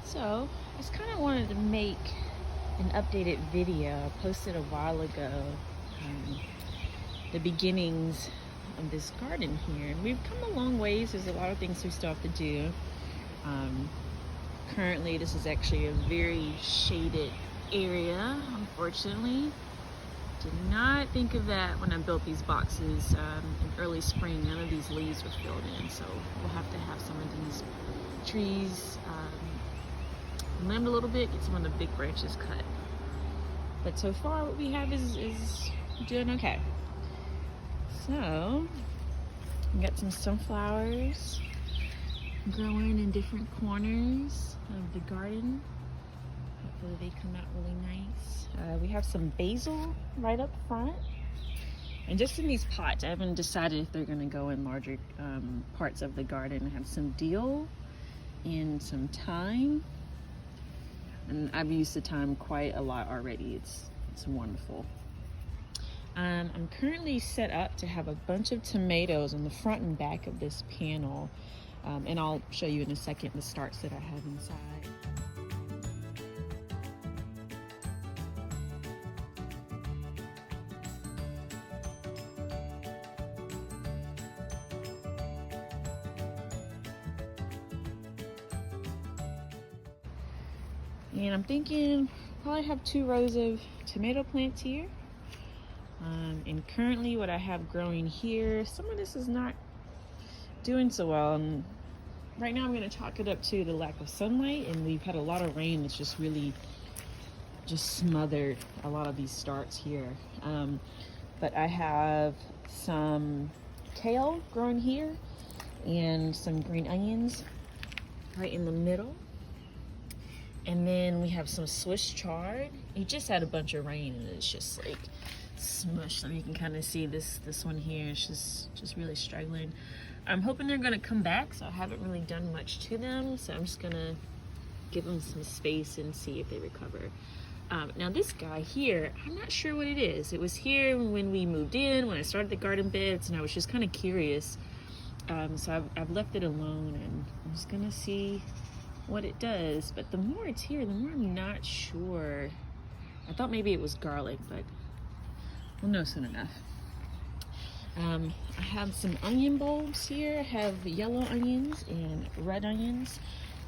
So, I just kind of wanted to make an updated video. I posted a while ago the beginnings of this garden here. And we've come a long ways. There's a lot of things we still have to do. Currently, this is actually a very shaded area, unfortunately. Did not think of that when I built these boxes in early spring. None of these leaves were filled in, so we'll have to have some of these trees limbed a little bit, get some of the big branches cut. But so far what we have is doing okay. So we got some sunflowers growing in different corners of the garden. Hopefully they come out really nice. We have some basil right up front. And just in these pots, I haven't decided if they're gonna go in larger parts of the garden. I have some dill and some thyme. And I've used the thyme quite a lot already. It's wonderful. I'm currently set up to have a bunch of tomatoes on the front and back of this panel. And I'll show you in a second the starts that I have inside. And I'm thinking probably have 2 rows of tomato plants here. And currently what I have growing here, some of this is not doing so well. And right now I'm gonna chalk it up to the lack of sunlight, and we've had a lot of rain that's just really smothered a lot of these starts here. But I have some kale growing here and some green onions right in the middle. And then we have some Swiss chard. You just had a bunch of rain and it's just like smushed. So you can kind of see this one here. It's just really struggling. I'm hoping they're gonna come back, so I haven't really done much to them. So I'm just gonna give them some space and see if they recover. Now this guy here, I'm not sure what it is. It was here when we moved in, when I started the garden beds, and I was just kind of curious. So I've left it alone, and I'm just gonna see what it does. But the more it's here, the more I'm not sure. I thought maybe it was garlic, but we'll know soon enough. I have some onion bulbs here. I have yellow onions and red onions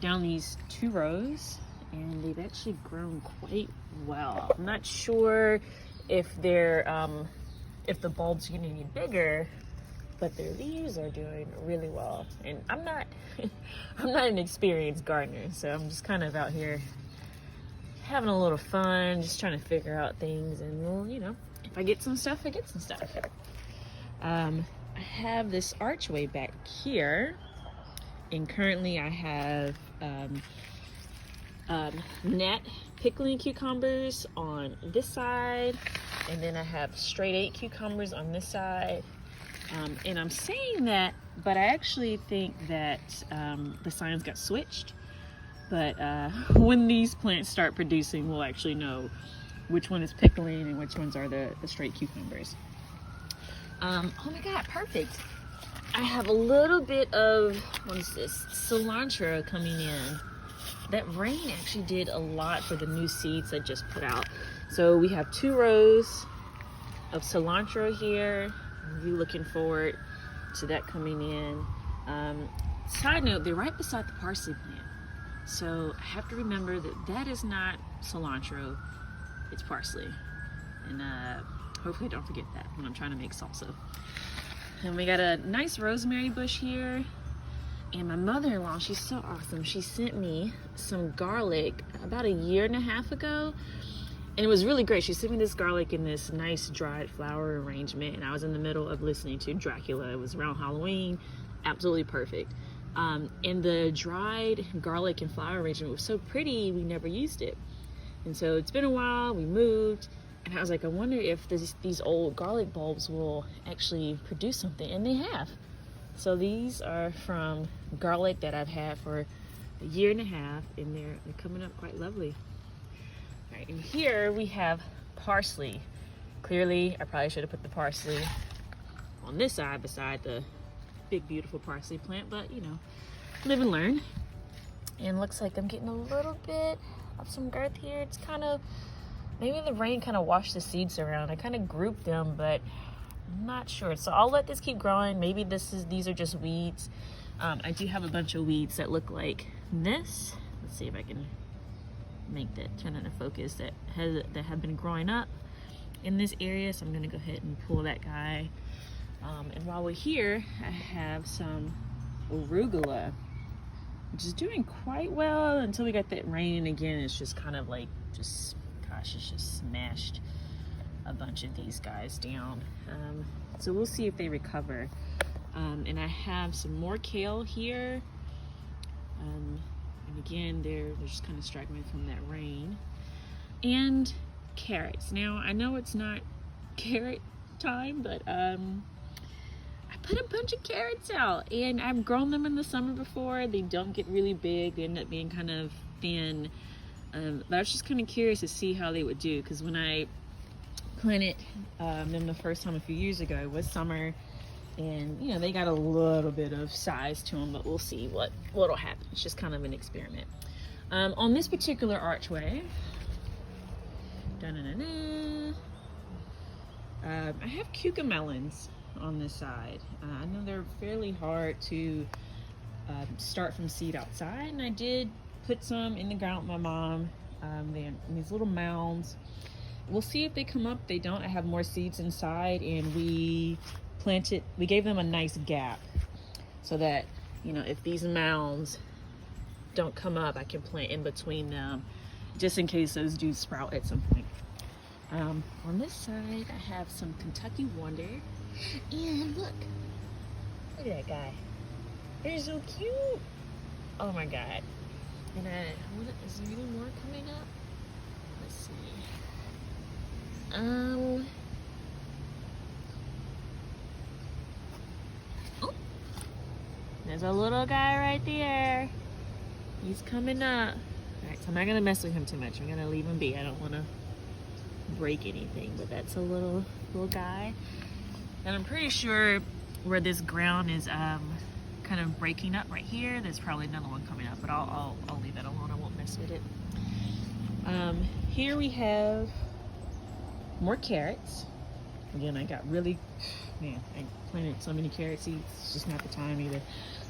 down these 2 rows, and they've actually grown quite well. I'm not sure if they're if the bulbs are getting any bigger, but their leaves are doing really well. And I'm not an experienced gardener, so I'm just kind of out here having a little fun, just trying to figure out things. And well, you know, if I get some stuff, I get some stuff. I have this archway back here, and currently I have net pickling cucumbers on this side, and then I have straight 8 cucumbers on this side. And I'm saying that, but I actually think that the signs got switched. But when these plants start producing, we'll actually know which one is pickling and which ones are the straight cucumbers. Oh my God, perfect. I have a little bit of, what is this, cilantro coming in. That rain actually did a lot for the new seeds I just put out. So we have 2 rows of cilantro here. I'm really looking forward to that coming in. Side note, they're right beside the parsley plant. So I have to remember that that is not cilantro, it's parsley. And hopefully I don't forget that when I'm trying to make salsa. And we got a nice rosemary bush here. And my mother-in-law, she's so awesome. She sent me some garlic about 1.5 years ago. And it was really great. She sent me this garlic in this nice dried flower arrangement, and I was in the middle of listening to Dracula. It was around Halloween, absolutely perfect. And the dried garlic and flower arrangement was so pretty, we never used it. And so it's been a while, we moved, and I was like, I wonder if these old garlic bulbs will actually produce something, and they have. So these are from garlic that I've had for 1.5 years, and they're coming up quite lovely. All right, and here we have parsley. Clearly, I probably should have put the parsley on this side beside the big, beautiful parsley plant, but you know, live and learn. And looks like I'm getting a little bit of some girth here. It's kind of, maybe the rain kind of washed the seeds around. I kind of grouped them, but I'm not sure. So I'll let this keep growing. Maybe these are just weeds. I do have a bunch of weeds that look like this. Let's see if I can make that turn into focus, that have been growing up in this area. So I'm gonna go ahead and pull that guy. And while we're here, I have some arugula, which is doing quite well until we got that rain. Again, it's just kind of like, it's just smashed a bunch of these guys down. So we'll see if they recover. And I have some more kale here. And again, they're just kind of struggling from that rain. And carrots. Now, I know it's not carrot time, but I put a bunch of carrots out, and I've grown them in the summer before. They don't get really big. They end up being kind of thin. But I was just kind of curious to see how they would do, because when I planted them the first time a few years ago, it was summer, and you know, they got a little bit of size to them, but we'll see what'll happen. It's just kind of an experiment. On this particular archway, I have cucamelons on this side. I know they're fairly hard to start from seed outside, and I did put some in the ground with my mom. They're in these little mounds. We'll see if they come up. They don't. I have more seeds inside, and we gave them a nice gap so that, you know, if these mounds don't come up, I can plant in between them just in case those do sprout at some point. On this side, I have some Kentucky Wonder, and look at that guy. They're so cute. Oh my God. And is there any more coming up? Let's see. Oh, there's a little guy right there. He's coming up. All right, so I'm not gonna mess with him too much. I'm gonna leave him be. I don't wanna break anything, but that's a little guy. And I'm pretty sure where this ground is kind of breaking up right here, there's probably another one coming up, but I'll leave that alone. I won't mess with it. Here we have more carrots. Again, I planted so many carrot seeds, it's just not the time either.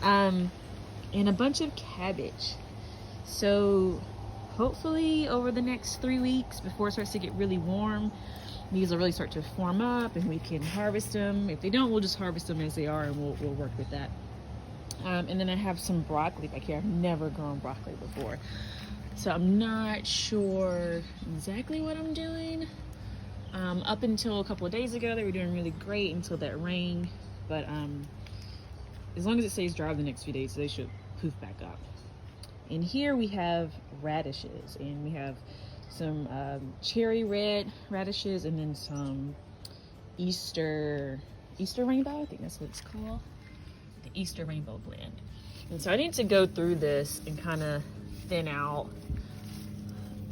And a bunch of cabbage. So hopefully over the next 3 weeks, before it starts to get really warm, these will really start to form up and we can harvest them. If they don't, we'll just harvest them as they are, and we'll work with that. And then I have some broccoli back here. I've never grown broccoli before, so I'm not sure exactly what I'm doing. Up until a couple of days ago, they were doing really great until that rain, but as long as it stays dry the next few days, they should poof back up. And here we have radishes, and we have some cherry red radishes, and then some Easter rainbow, I think that's what it's called, the Easter rainbow blend. And so I need to go through this and kind of thin out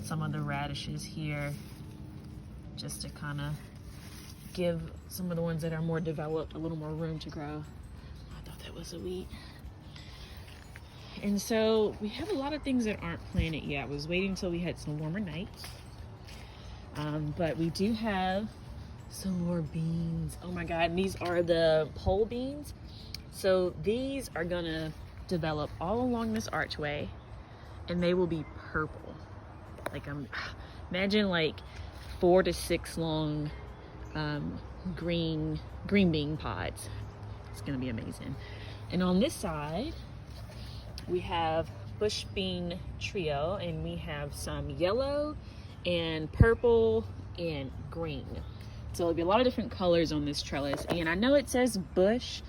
some of the radishes here, just to kind of give some of the ones that are more developed a little more room to grow. I thought that was a weed. And so we have a lot of things that aren't planted yet. I was waiting until we had some warmer nights. But we do have some more beans. Oh my God, and these are the pole beans. So these are gonna develop all along this archway, and they will be purple. Like, imagine like 4 to 6 long green bean pods. It's gonna be amazing. And on this side, we have bush bean trio, and we have some yellow and purple and green. So there'll be a lot of different colors on this trellis. And I know it says bush,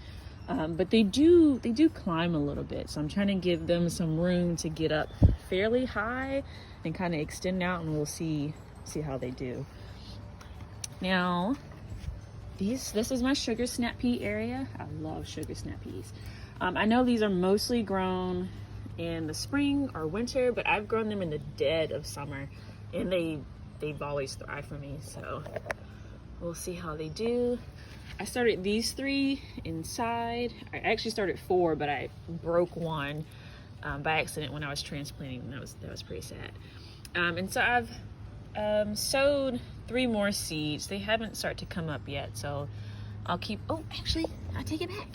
but they do climb a little bit. So I'm trying to give them some room to get up fairly high and kind of extend out, and we'll see how they do. Now, this is my sugar snap pea area. I love sugar snap peas. I know these are mostly grown in the spring or winter, but I've grown them in the dead of summer, and they've always thrived for me. So we'll see how they do. I started these 3 inside. I actually started 4, but I broke one by accident when I was transplanting, and that was pretty sad. And so I've sowed 3 more seeds. They haven't started to come up yet, so I'll keep. Oh, actually, I take it back.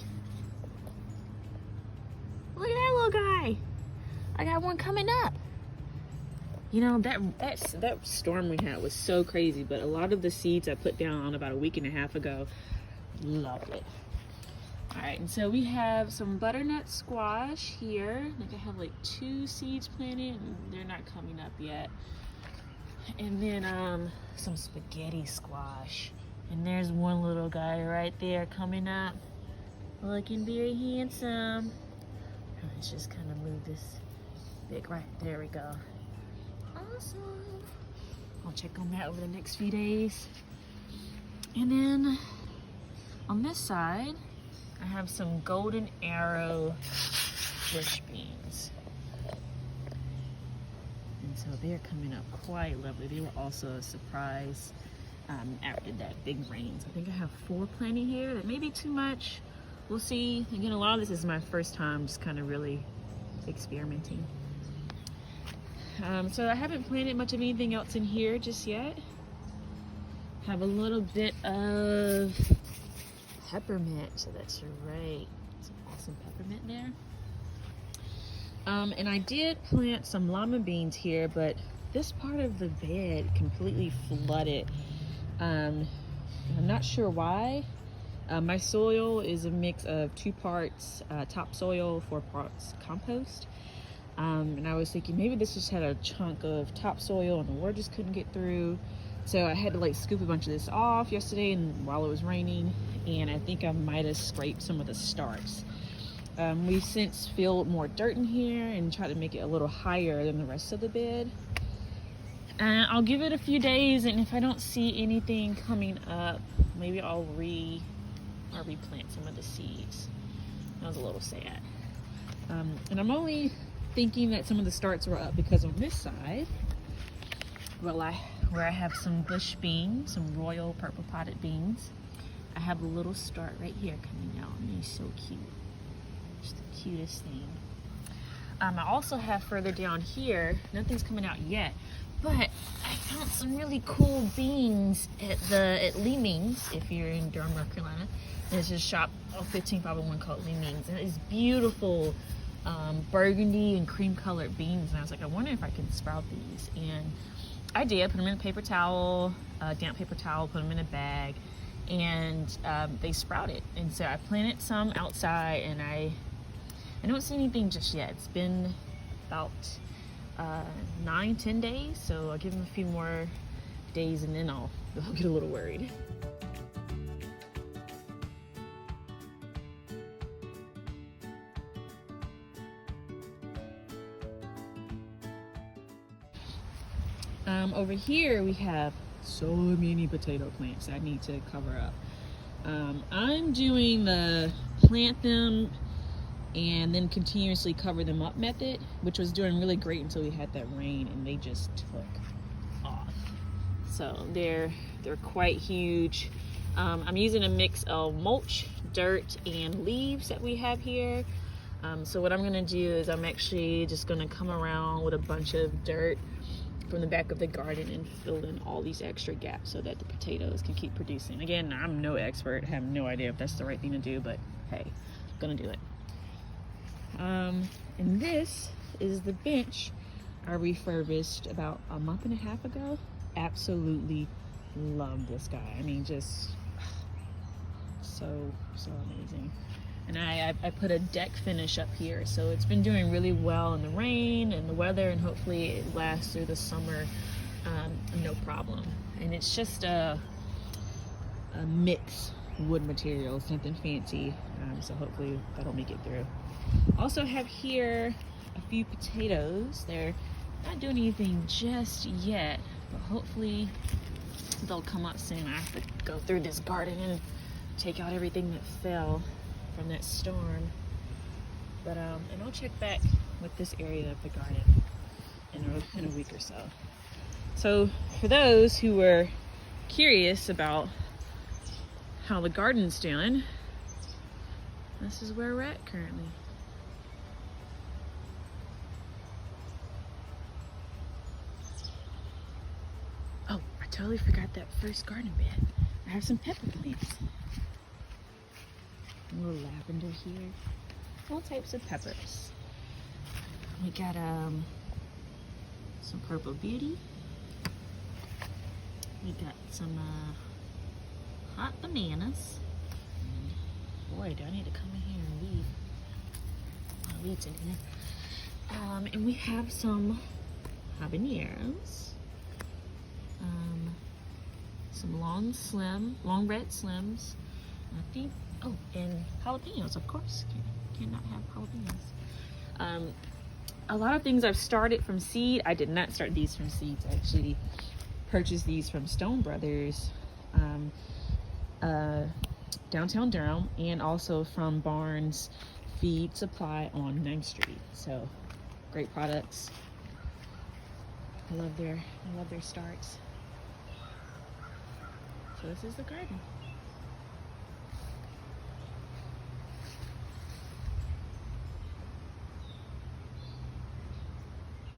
Look at that little guy. I got one coming up. You know, that storm we had was so crazy, but a lot of the seeds I put down about a week and a half ago, loved it. All right, and so we have some butternut squash here. I think I have like 2 seeds planted, and they're not coming up yet. And then some spaghetti squash. And there's one little guy right there coming up, looking very handsome. Let's just kind of move this big right there. We go. Awesome. I'll check on that over the next few days. And then on this side, I have some golden arrow bush beans. And so they're coming up quite lovely. They were also a surprise after that big rains. I think I have 4 planting here. That may be too much. We'll see. Again, a lot of this is my first time just kind of really experimenting. So I haven't planted much of anything else in here just yet. Have a little bit of peppermint, so that's right. Some awesome peppermint there. And I did plant some lima beans here, but this part of the bed completely flooded. I'm not sure why. My soil is a mix of 2 parts topsoil, 4 parts compost. And I was thinking maybe this just had a chunk of topsoil and the water just couldn't get through. So I had to like scoop a bunch of this off yesterday and while it was raining, and I think I might have scraped some of the starts. We've since filled more dirt in here and tried to make it a little higher than the rest of the bed. And I'll give it a few days, and if I don't see anything coming up, maybe I'll replant some of the seeds. That was a little sad. And I'm only thinking that some of the starts were up because on this side, where I have some bush beans, some royal purple potted beans, I have a little start right here coming out, and he's so cute. Just the cutest thing. I also have further down here, nothing's coming out yet, but I found some really cool beans at Leemings, if you're in Durham, North Carolina. There's a shop off 1551 called Leemings, and it's beautiful burgundy and cream colored beans. And I was like, I wonder if I can sprout these. And I did. Put them in a paper towel, damp paper towel, put them in a bag, and they sprouted. And so I planted some outside, and I don't see anything just yet. It's been about 9-10 days, so I'll give them a few more days, and then I'll get a little worried. Over here we have so many potato plants I need to cover up. I'm doing the plant them and then continuously cover them up method, which was doing really great until we had that rain, and they just took off. So they're quite huge. I'm using a mix of mulch, dirt, and leaves that we have here. So what I'm gonna do is I'm actually just gonna come around with a bunch of dirt from the back of the garden and fill in all these extra gaps so that the potatoes can keep producing. Again, I'm no expert, have no idea if that's the right thing to do, but hey, I'm gonna do it. And this is the bench I refurbished about a month and a half ago. Absolutely love this guy. I mean, just so amazing. And I put a deck finish up here, so it's been doing really well in the rain and the weather, and hopefully it lasts through the summer no problem. And it's just a mixed wood material. It's nothing fancy, so hopefully that'll make it through. Also have here a few potatoes. They're not doing anything just yet, but hopefully they'll come up soon. I have to go through this garden and take out everything that fell from that storm. But and I'll check back with this area of the garden in a week or so. So for those who were curious about how the garden's doing, this is where we're at currently. totally forgot that first garden bed. I have some pepper plants. A little lavender here. All types of peppers. We got some purple beauty. We got some hot bananas. And boy, do I need to come in here and weed. My weeds in here. And we have some habaneros. Some long red slims. I think, oh, and jalapenos, of course. Cannot have jalapenos. A lot of things I've started from seed. I did not start these from seeds. I actually purchased these from Stone Brothers, downtown Durham, and also from Barnes Feed Supply on 9th Street. So great products. I love their starts. So this is the garden.